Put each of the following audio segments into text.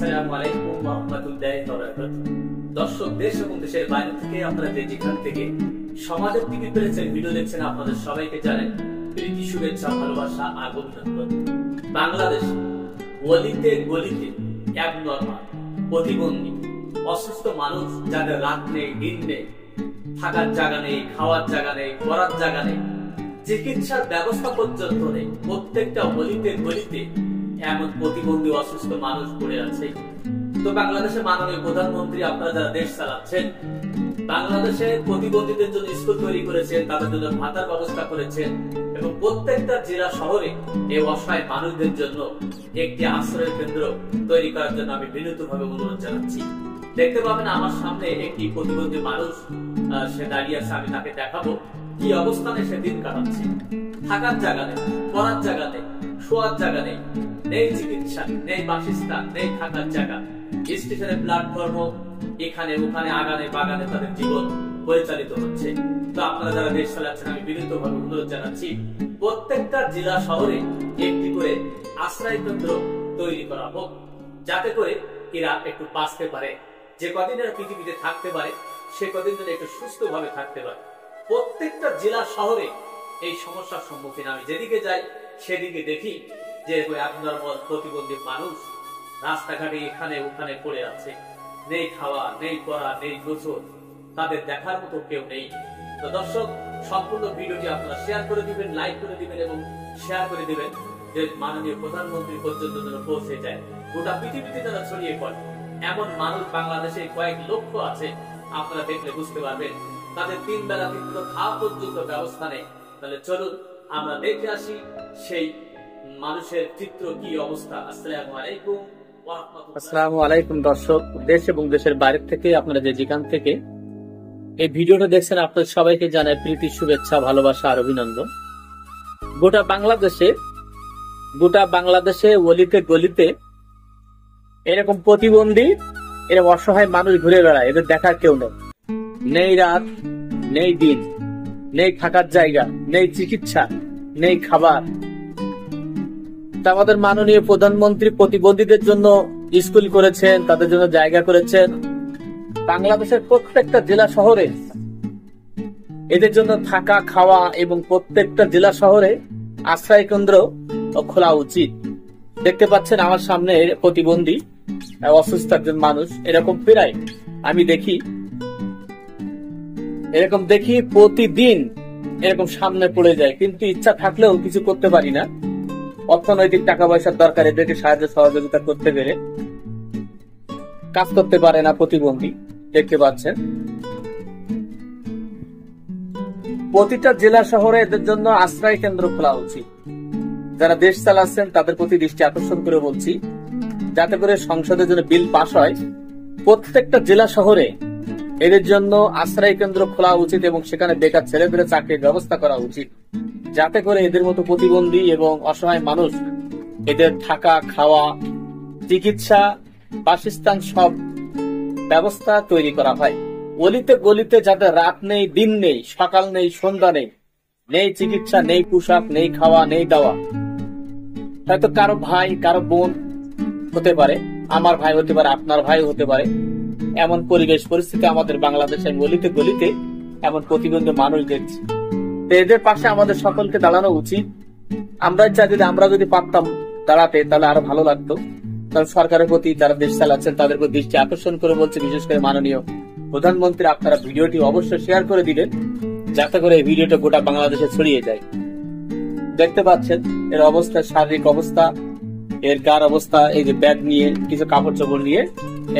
আসসালামু আলাইকুম ওয়া রাহমাতুল্লাহি ওয়া বারাকাতুহু। দর্শক, দেশ এবং দেশের বাইরে থেকে আপনারা যে যেখান থেকে সমাজের টিভি পেয়েছেন, ভিডিও দেখছেন, আপনাদের সবাইকে জানাই প্রীতি, শুভেচ্ছা, ভালোবাসা আর অভিনন্দন। বাংলাদেশ অলিতে গলিতে অ্যাবনরমাল, প্রতিবন্ধী, অসুস্থ মানুষ যাদের রাত নেই, দিন নেই, থাকার জায়গা নেই, খাওয়ার জায়গা নেই, পড়ার জায়গা নেই, চিকিৎসার ব্যবস্থা পর্যন্ত নেই, প্রত্যেকটা অলিতে গলিতে এমন প্রতিবন্ধী অসুস্থ মানুষ পড়ে আছে। তো বাংলাদেশের মাননীয় প্রধানমন্ত্রী, আপনারা যারা দেশ চালাচ্ছেন, বাংলাদেশে প্রতিবন্ধীদের জন্য স্কুল তৈরি করেছেন, তাদের জন্য ভাতার ব্যবস্থা করেছেন এবং প্রত্যেকটা জেলা শহরে এই অসহায় মানুষদের জন্য একটি আশ্রয় কেন্দ্র তৈরি করার জন্য আমি বিনীতভাবে অনুরোধ জানাচ্ছি। দেখতে পাবেন আমার সামনে একটি প্রতিবন্ধী মানুষ, সে দাঁড়িয়ে আছে। আমি তাকে দেখাবো কি অবস্থানে সে দিন কাটাচ্ছে। থাকার জায়গা নেই, পড়ার জায়গা নেই, শোয়ার জায়গা নেই, নেই চিকিৎসা, নেই বাসস্থান, নেই থাকার জায়গা, স্টেশনের প্ল্যাটফর্ম, এখানে ওখানে আগানে বাগানে তাদের জীবন পরিচালিত হচ্ছে। তো আপনারা যারা দেশ চালাচ্ছেন, আমি বিনীতভাবে অনুরোধ জানাচ্ছি, প্রত্যেকটা জেলা শহরে একটি করে আশ্রয় কেন্দ্র তৈরি করা হোক, যাতে করে এরা একটু বাঁচতে পারে। যে কদিন এরা পৃথিবীতে থাকতে পারে, সে কদিন যেন একটু সুস্থ ভাবে থাকতে পারে। প্রত্যেকটা জেলা শহরে এই সমস্যার সম্মুখীন আমি যেদিকে যাই সেদিকে দেখি যে অ্যাবনরমাল প্রতিবন্ধী মানুষ রাস্তাঘাটে এখানে ওখানে পড়ে আছে, নেই খাওয়া, নেই পড়া, নেই গোসল, তাদের দেখার মতো কেউ নেই। তো দর্শক, সম্পূর্ণ ভিডিওটি আপনারা শেয়ার করে দিবেন, লাইক করে দিবেন এবং শেয়ার করে দিবেন, যে মাননীয় প্রধানমন্ত্রী পর্যন্ত যেন পৌঁছে যায়, গোটা পৃথিবীতে যেন ছড়িয়ে পড়ে। এমন মানুষ বাংলাদেশে কয়েক লক্ষ আছে, আপনারা দেখলে বুঝতে পারবেন। তাদের তিন বেলা কিন্তু খাওয়া পর্যন্ত ব্যবস্থা নেই। তাহলে চলুন আমরা দেখে আসি সেই মানুষের চিত্র, কি অবস্থা। আসসালামু আলাইকুম ওয়া রাহমাতুল্লাহ। আসসালামু আলাইকুম দর্শক, দেশ এবং দেশের বাইরে থেকে আপনারা যে যেখান থেকে এই ভিডিওটা দেখছেন, আপনাদের সবাইকে জানাই প্রীতি, শুভেচ্ছা, ভালোবাসা আর অভিনন্দন। গোটা বাংলাদেশে অলিতে গলিতে এরকম প্রতিবন্ধী, এরকম অসহায় মানুষ ঘুরে বেড়ায়, এদের দেখার কেউ নেই। নেই রাত, নেই দিন, নেই থাকার জায়গা, নেই চিকিৎসা, নেই খাবার। তা আমাদের মাননীয় প্রধানমন্ত্রী প্রতিবন্ধীদের জন্য স্কুল করেছেন, তাদের জন্য জায়গা করেছেন। বাংলাদেশের প্রত্যেকটা জেলা শহরে এদের জন্য থাকা, খাওয়া এবং প্রত্যেকটা জেলা শহরে আশ্রয় কেন্দ্র খোলা উচিত। দেখতে পাচ্ছেন আমার সামনে প্রতিবন্ধী অসুস্থ একজন মানুষ, এরকম প্রায় আমি দেখি প্রতিদিন এরকম সামনে পড়ে যায়, কিন্তু ইচ্ছা থাকলেও কিছু করতে পারি না। অর্থনৈতিক টাকা পয়সার দরকার, এদেরকে সাহায্য সহযোগিতা করতে গেলে কাজ করতে পারে না প্রতিবন্ধী। দেখতে পাচ্ছেন প্রতিটা জেলা শহরে এদের জন্য আশ্রয় কেন্দ্র খোলা উচিত। যারা দেশ চালাচ্ছেন তাদের প্রতি দৃষ্টি আকর্ষণ করে বলছি, যাতে করে সংসদের জন্য বিল পাস হয়, প্রত্যেকটা জেলা শহরে এদের জন্য আশ্রয় কেন্দ্র খোলা উচিত এবং সেখানে বেকার ছেলেদের চাকরির ব্যবস্থা করা উচিত, যাতে করে এদের মতো প্রতিবন্ধী এবং অসহায় মানুষ এদের থাকা, খাওয়া, চিকিৎসা, বাসস্থান সব ব্যবস্থা তৈরি করা হয়। অলিতে গলিতে যাদের রাত নেই, দিন নেই, সকাল নেই, সন্ধ্যা নেই, নেই চিকিৎসা, নেই পোশাক, নেই খাওয়া, নেই দাওয়া। হয়তো কারো ভাই, কারো বোন হতে পারে, আমার ভাই হতে পারে, আপনার ভাই হতে পারে। এমন পরিবেশ পরিস্থিতি আমাদের বাংলাদেশের অলিতে গলিতে এমন প্রতিবন্ধী মানুষ দেখছি। তো এদের পাশে আমাদের সকলকে দাঁড়ানো উচিত। আমরা যদি পারতাম দাঁড়াতে, তাহলে আরো ভালো লাগতো। কারণ সরকারের প্রতি, যারা দেশ চালাচ্ছেন, তাদের প্রতি দৃষ্টি আকর্ষণ করে বলছে, বিশেষ করে মাননীয় প্রধানমন্ত্রী, আপনারা ভিডিওটি অবশ্যই শেয়ার করে দিবেন, যাতে করে এই ভিডিওটা গোটা বাংলাদেশে ছড়িয়ে যায়। দেখতে পাচ্ছেন এর অবস্থা, শারীরিক অবস্থা, এর গার অবস্থা, এই যে ব্যাগ নিয়ে, কিছু কাপড় চোপড় নিয়ে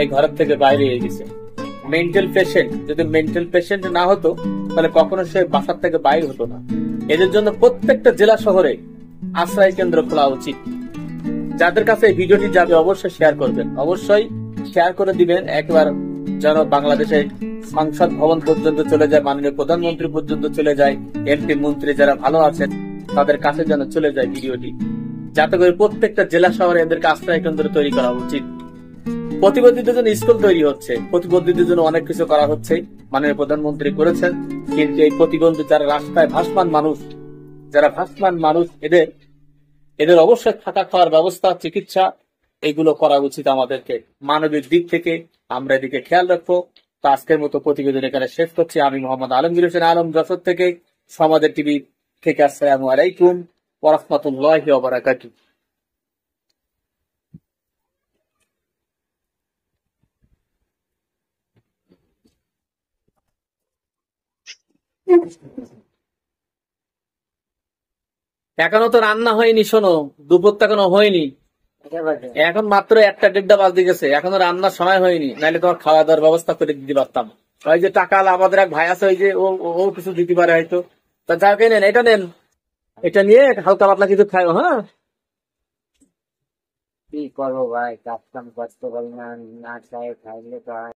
এই ঘরের থেকে বাইরে হয়ে গেছে। মেন্টাল পেশেন্ট, যদি মেন্টাল পেশেন্ট না হতো তাহলে কখনো সে বাসার থেকে বাইরে হতো না। এদের জন্য প্রত্যেকটা জেলা শহরে আশ্রয় কেন্দ্র খোলা উচিত। যাদের কাছে এই ভিডিওটি যাবে অবশ্যই শেয়ার করবেন, অবশ্যই শেয়ার করে দিবেন, একবার যেন বাংলাদেশের সংসদ ভবন পর্যন্ত চলে যায়, মাননীয় প্রধানমন্ত্রী পর্যন্ত চলে যায়, এমপি মন্ত্রী যারা ভালো আছেন তাদের কাছে যেন চলে যায় ভিডিওটি, যাতে করে প্রত্যেকটা জেলা শহরে এদেরকে আশ্রয় কেন্দ্র তৈরি করা উচিত। প্রতিবন্ধীদের জন্য স্কুল তৈরি হচ্ছে, প্রতিবন্ধীদের জন্য অনেক কিছু করা হচ্ছে, মাননীয় প্রধানমন্ত্রী করেছেন। কিন্তু এই প্রতিবন্ধী যারা রাস্তায় ভাসমান মানুষ, এদের অবশ্যই থাকা, খাওয়ার ব্যবস্থা, চিকিৎসা এগুলো করা উচিত আমাদেরকে। মানবিক দিক থেকে আমরা এদিকে খেয়াল রাখবো। তো আজকের মতো প্রতিবেদন এখানে শেষ করছি। আমি মোহাম্মদ আলমগীর হোসেন আলম, যশোর থেকে, সমাজের টিভি থেকে। আসসালামু আলাইকুম ওয়া রাহমাতুল্লাহি ওয়া বারাকাতুহু। এখনো তো রান্না হয়নি, শোনো, দুপুর তো এখনো হয়নি। এখন মাত্র 1টা 1:30 বাজতে গেছে, এখনো রান্নার সময় হয়নি, নাহলে তোমার খাওয়া দাওয়ার ব্যবস্থা করে দিতে পারতাম। ওই যে টাকা আমাদের এক ভাই আছে, ওই যে ও ও কিছু দিতে পারে হয়তো। তা যাও, কে নেন, এটা নেন, এটা নিয়ে হালকা পাতলা কিছু খাও। হ্যাঁ, কি করবো ভাই, কাজ কাম করতে পারি না, না খাই খাইলে তো হয়